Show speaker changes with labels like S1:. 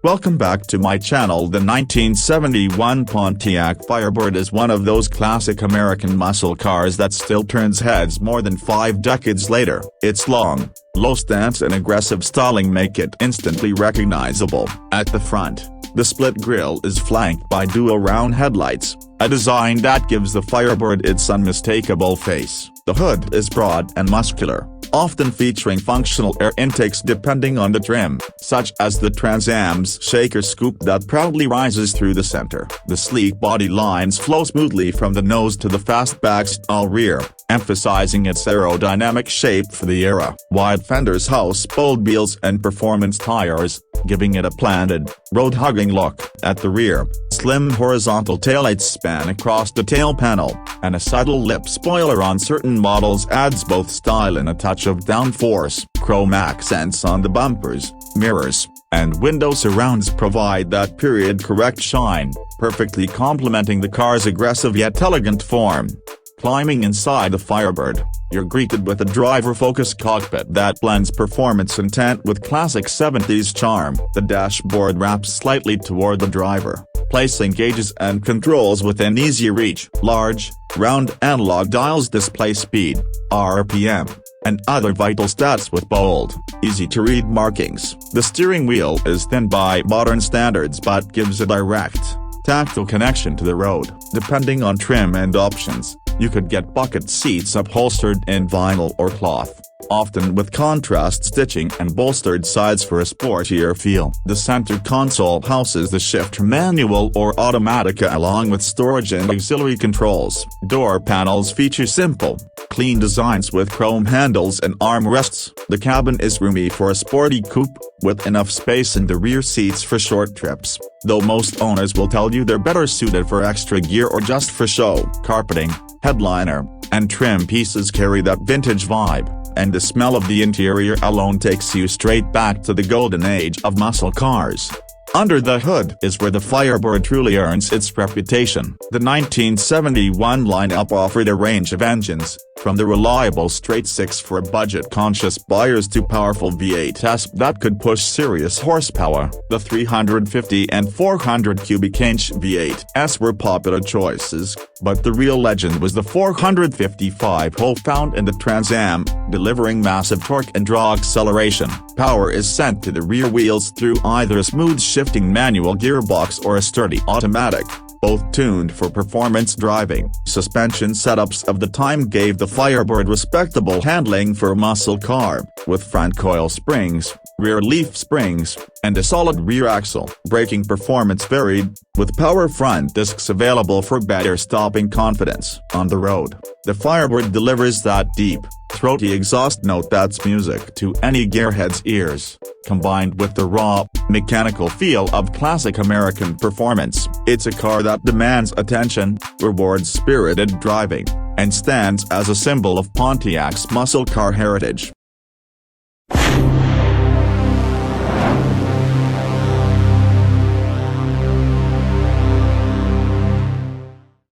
S1: Welcome back to my channel. The 1971 Pontiac Firebird is one of those classic American muscle cars that still turns heads more than 5 decades later. Its long, low stance and aggressive styling make it instantly recognizable. At the front, the split grille is flanked by dual round headlights, a design that gives the Firebird its unmistakable face. The hood is broad and muscular, often featuring functional air intakes depending on the trim, such as the Trans Am's shaker scoop that proudly rises through the center. The sleek body lines flow smoothly from the nose to the fastback style rear, emphasizing its aerodynamic shape for the era. Wide fenders house bold wheels and performance tires, giving it a planted, road-hugging look. At the rear, slim horizontal taillights span across the tail panel, and a subtle lip spoiler on certain models adds both style and a touch of downforce. Chrome accents on the bumpers, mirrors, and window surrounds provide that period-correct shine, perfectly complementing the car's aggressive yet elegant form. Climbing inside the Firebird, you're greeted with a driver-focused cockpit that blends performance intent with classic 70s charm. The dashboard wraps slightly toward the driver, placing gauges and controls within easy reach. Large, round analog dials display speed, RPM, and other vital stats with bold, easy-to-read markings. The steering wheel is thin by modern standards but gives a direct, tactile connection to the road. Depending on trim and options, you could get bucket seats upholstered in vinyl or cloth, often with contrast stitching and bolstered sides for a sportier feel. The center console houses the shift manual or automatica along with storage and auxiliary controls. Door panels feature simple, clean designs with chrome handles and armrests. The cabin is roomy for a sporty coupe, with enough space in the rear seats for short trips, though most owners will tell you they're better suited for extra gear or just for show. Carpeting, headliner, and trim pieces carry that vintage vibe, and the smell of the interior alone takes you straight back to the golden age of muscle cars. Under the hood is where the Firebird truly earns its reputation. The 1971 lineup offered a range of engines, from the reliable straight-six for budget-conscious buyers to powerful V8s that could push serious horsepower. The 350 and 400 cubic inch V8s were popular choices, but the real legend was the 455-hole found in the Trans Am, delivering massive torque and draw acceleration. Power is sent to the rear wheels through either a smooth shifting manual gearbox or a sturdy automatic, both tuned for performance driving. Suspension setups of the time gave the Firebird respectable handling for a muscle car, with front coil springs, rear leaf springs, and a solid rear axle. Braking performance varied, with power front discs available for better stopping confidence. On the road, the Firebird delivers that deep, throaty exhaust note that's music to any gearhead's ears, combined with the raw, mechanical feel of classic American performance. It's a car that demands attention, rewards spirited driving, and stands as a symbol of Pontiac's muscle car heritage.